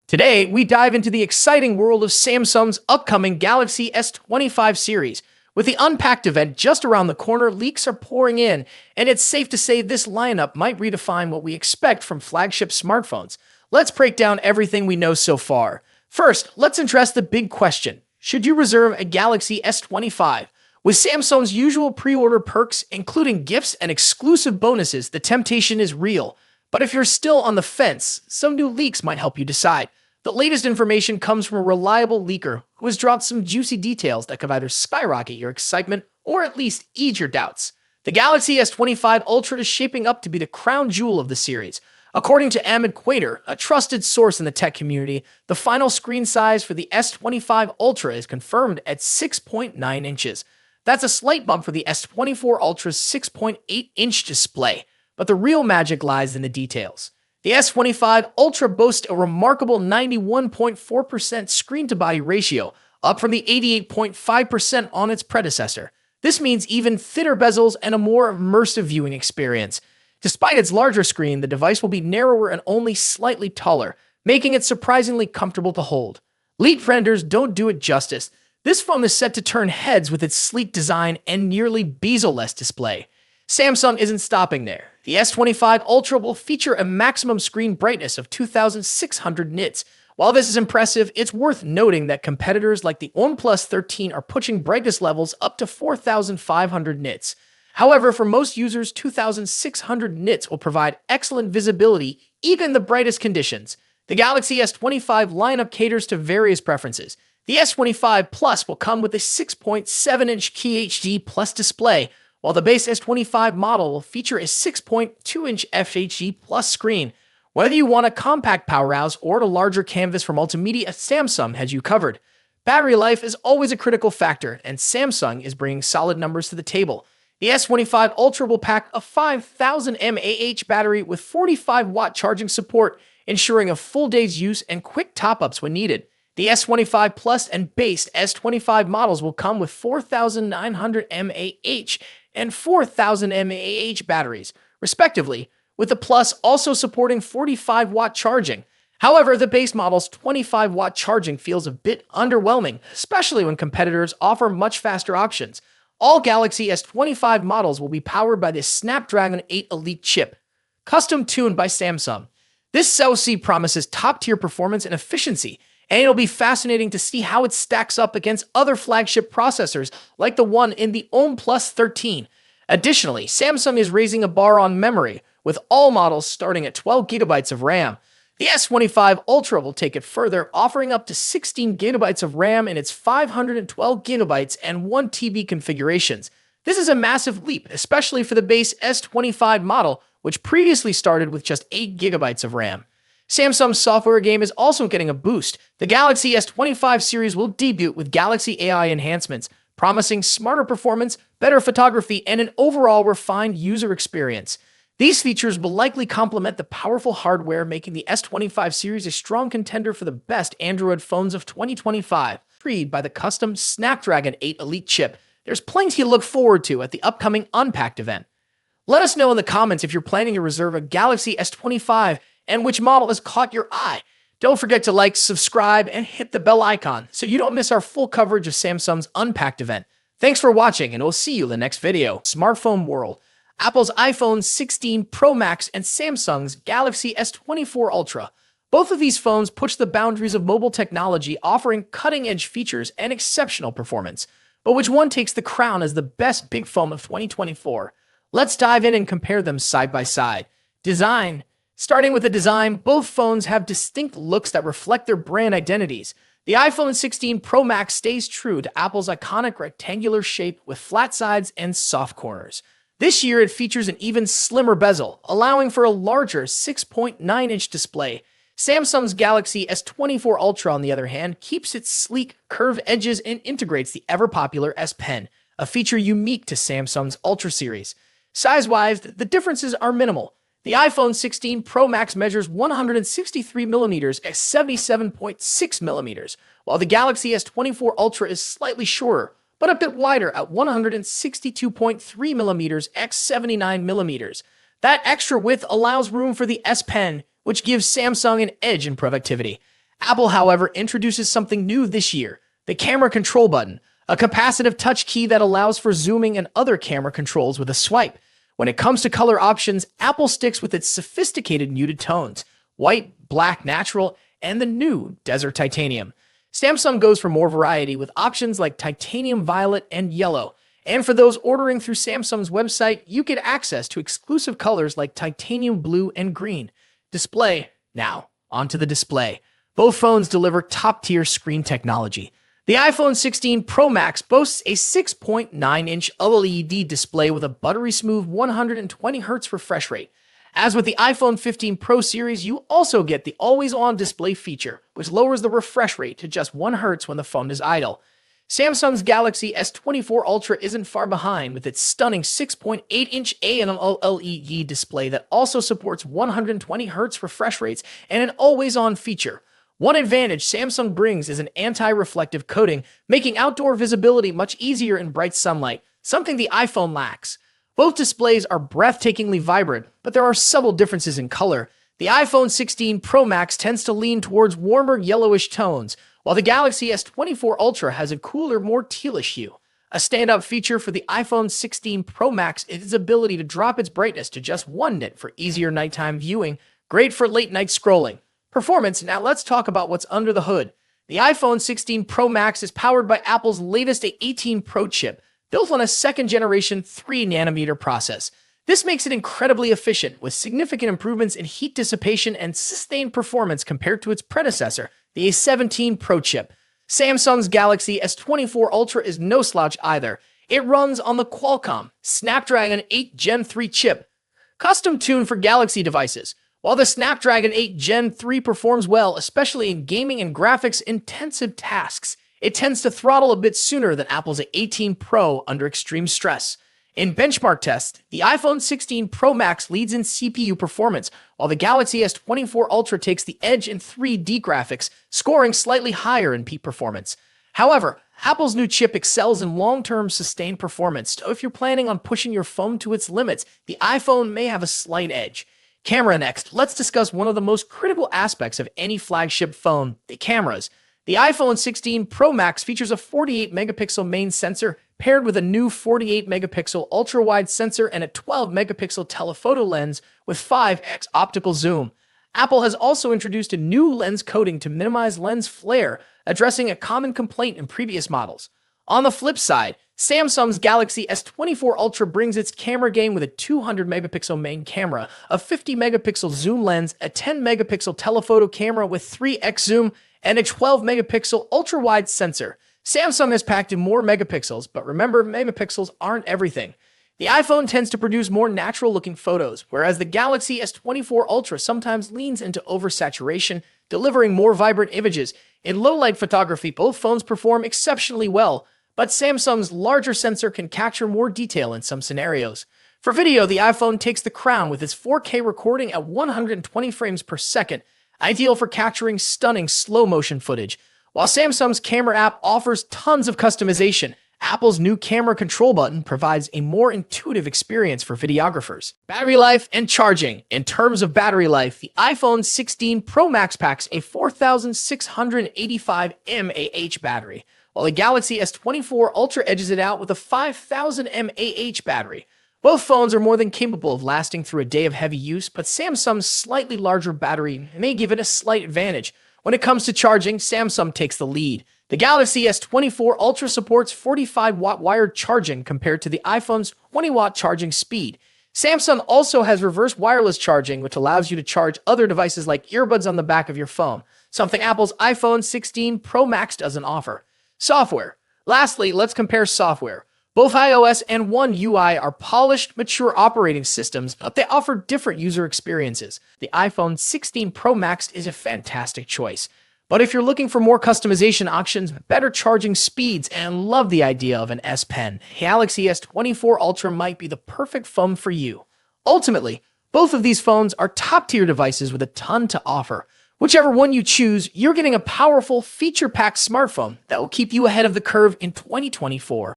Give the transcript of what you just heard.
Today, we dive into the exciting world of Samsung's upcoming Galaxy S25 series. With the Unpacked event just around the corner, leaks are pouring in, and it's safe to say this lineup might redefine what we expect from flagship smartphones. Let's break down everything we know so far. First, let's address the big question. Should you reserve a Galaxy S25? With Samsung's usual pre-order perks, including gifts and exclusive bonuses, the temptation is real. But if you're still on the fence, some new leaks might help you decide. The latest information comes from a reliable leaker who has dropped some juicy details that could either skyrocket your excitement or at least ease your doubts. The Galaxy S25 Ultra is shaping up to be the crown jewel of the series. According to Ahmed Quater, a trusted source in the tech community, the final screen size for the S25 Ultra is confirmed at 6.9 inches. That's a slight bump for the S24 Ultra's 6.8-inch display, but the real magic lies in the details. The S25 Ultra boasts a remarkable 91.4% screen-to-body ratio, up from the 88.5% on its predecessor. This means even thinner bezels and a more immersive viewing experience. Despite its larger screen, the device will be narrower and only slightly taller, making it surprisingly comfortable to hold. Leaked renders don't do it justice. This phone is set to turn heads with its sleek design and nearly bezel-less display. Samsung isn't stopping there. The S25 Ultra will feature a maximum screen brightness of 2,600 nits. While this is impressive, it's worth noting that competitors like the OnePlus 13 are pushing brightness levels up to 4,500 nits. However, for most users, 2,600 nits will provide excellent visibility even in the brightest conditions. The Galaxy S25 lineup caters to various preferences. The S25 Plus will come with a 6.7-inch QHD Plus display, while the base S25 model will feature a 6.2-inch FHD Plus screen. Whether you want a compact powerhouse or a larger canvas for multimedia, Samsung has you covered. Battery life is always a critical factor, and Samsung is bringing solid numbers to the table. The S25 Ultra will pack a 5,000 mAh battery with 45-watt charging support, ensuring a full day's use and quick top-ups when needed. The S25 Plus and base S25 models will come with 4,900 mAh and 4,000 mAh batteries, respectively, with the Plus also supporting 45-watt charging. However, the base model's 25-watt charging feels a bit underwhelming, especially when competitors offer much faster options. All Galaxy S25 models will be powered by the Snapdragon 8 Elite chip, custom-tuned by Samsung. This SoC promises top-tier performance and efficiency, and it'll be fascinating to see how it stacks up against other flagship processors like the one in the OnePlus 13. Additionally, Samsung is raising a bar on memory, with all models starting at 12 GB of RAM. The S25 Ultra will take it further, offering up to 16 GB of RAM in its 512 GB and 1 TB configurations. This is a massive leap, especially for the base S25 model, which previously started with just 8 GB of RAM. Samsung's software game is also getting a boost. The Galaxy S25 series will debut with Galaxy AI enhancements, promising smarter performance, better photography, and an overall refined user experience. These features will likely complement the powerful hardware, making the S25 series a strong contender for the best Android phones of 2025. Intrigued by the custom Snapdragon 8 Elite chip, there's plenty to look forward to at the upcoming Unpacked event. Let us know in the comments if you're planning to reserve a Galaxy S25 and which model has caught your eye. Don't forget to like, subscribe, and hit the bell icon so you don't miss our full coverage of Samsung's Unpacked event. Thanks for watching, and we'll see you in the next video. Smartphone World. Apple's iPhone 16 Pro Max and Samsung's Galaxy S24 Ultra. Both of these phones push the boundaries of mobile technology, offering cutting-edge features and exceptional performance. But which one takes the crown as the best big phone of 2024? Let's dive in and compare them side by side. Design. Starting with the design, both phones have distinct looks that reflect their brand identities. The iPhone 16 Pro Max stays true to Apple's iconic rectangular shape with flat sides and soft corners. This year, it features an even slimmer bezel, allowing for a larger 6.9-inch display. Samsung's Galaxy S24 Ultra, on the other hand, keeps its sleek, curved edges and integrates the ever-popular S Pen, a feature unique to Samsung's Ultra series. Size-wise, the differences are minimal. The iPhone 16 Pro Max measures 163mm at 77.6mm, while the Galaxy S24 Ultra is slightly shorter, but a bit wider at 162.3mm at 79mm. That extra width allows room for the S Pen, which gives Samsung an edge in productivity. Apple, however, introduces something new this year: the camera control button, a capacitive touch key that allows for zooming and other camera controls with a swipe. When it comes to color options, Apple sticks with its sophisticated muted tones: white, black, natural, and the new desert titanium. Samsung goes for more variety with options like titanium violet and yellow. And for those ordering through Samsung's website, you get access to exclusive colors like titanium blue and green. Display. Now, onto the display. Both phones deliver top-tier screen technology. The iPhone 16 Pro Max boasts a 6.9-inch OLED display with a buttery-smooth 120Hz refresh rate. As with the iPhone 15 Pro series, you also get the always-on display feature, which lowers the refresh rate to just 1 Hz when the phone is idle. Samsung's Galaxy S24 Ultra isn't far behind with its stunning 6.8-inch AMOLED display that also supports 120Hz refresh rates and an always-on feature. One advantage Samsung brings is an anti-reflective coating, making outdoor visibility much easier in bright sunlight, something the iPhone lacks. Both displays are breathtakingly vibrant, but there are subtle differences in color. The iPhone 16 Pro Max tends to lean towards warmer yellowish tones, while the Galaxy S24 Ultra has a cooler, more tealish hue. A standout feature for the iPhone 16 Pro Max is its ability to drop its brightness to just 1 nit for easier nighttime viewing, great for late-night scrolling. Performance. Now let's talk about what's under the hood. The iPhone 16 Pro Max is powered by Apple's latest A18 Pro chip, built on a second-generation 3nm process. This makes it incredibly efficient, with significant improvements in heat dissipation and sustained performance compared to its predecessor, the A17 Pro chip. Samsung's Galaxy S24 Ultra is no slouch either. It runs on the Qualcomm Snapdragon 8 Gen 3 chip, custom-tuned for Galaxy devices. While the Snapdragon 8 Gen 3 performs well, especially in gaming and graphics-intensive tasks, it tends to throttle a bit sooner than Apple's A18 Pro under extreme stress. In benchmark tests, the iPhone 16 Pro Max leads in CPU performance, while the Galaxy S24 Ultra takes the edge in 3D graphics, scoring slightly higher in peak performance. However, Apple's new chip excels in long-term sustained performance, so if you're planning on pushing your phone to its limits, the iPhone may have a slight edge. Camera next. Let's discuss one of the most critical aspects of any flagship phone: the cameras. The iPhone 16 Pro Max features a 48-megapixel main sensor paired with a new 48-megapixel ultra-wide sensor and a 12-megapixel telephoto lens with 5x optical zoom. Apple has also introduced a new lens coating to minimize lens flare, addressing a common complaint in previous models. On the flip side, Samsung's Galaxy S24 Ultra brings its camera game with a 200-megapixel main camera, a 50-megapixel zoom lens, a 10-megapixel telephoto camera with 3x zoom, and a 12-megapixel ultra-wide sensor. Samsung has packed in more megapixels, but remember, megapixels aren't everything. The iPhone tends to produce more natural-looking photos, whereas the Galaxy S24 Ultra sometimes leans into oversaturation, delivering more vibrant images. In low-light photography, both phones perform exceptionally well, but Samsung's larger sensor can capture more detail in some scenarios. For video, the iPhone takes the crown with its 4K recording at 120 frames per second, ideal for capturing stunning slow-motion footage. While Samsung's camera app offers tons of customization, Apple's new camera control button provides a more intuitive experience for videographers. Battery life and charging. In terms of battery life, the iPhone 16 Pro Max packs a 4,685 mAh battery, while the Galaxy S24 Ultra edges it out with a 5,000 mAh battery. Both phones are more than capable of lasting through a day of heavy use, but Samsung's slightly larger battery may give it a slight advantage. When it comes to charging, Samsung takes the lead. The Galaxy S24 Ultra supports 45-watt wired charging compared to the iPhone's 20-watt charging speed. Samsung also has reverse wireless charging, which allows you to charge other devices like earbuds on the back of your phone, something Apple's iPhone 16 Pro Max doesn't offer. Software. Lastly, let's compare software. Both iOS and One UI are polished, mature operating systems, but they offer different user experiences. The iPhone 16 Pro Max is a fantastic choice. But if you're looking for more customization options, better charging speeds, and love the idea of an S Pen, Galaxy S24 Ultra might be the perfect phone for you. Ultimately, both of these phones are top-tier devices with a ton to offer. Whichever one you choose, you're getting a powerful, feature-packed smartphone that will keep you ahead of the curve in 2024.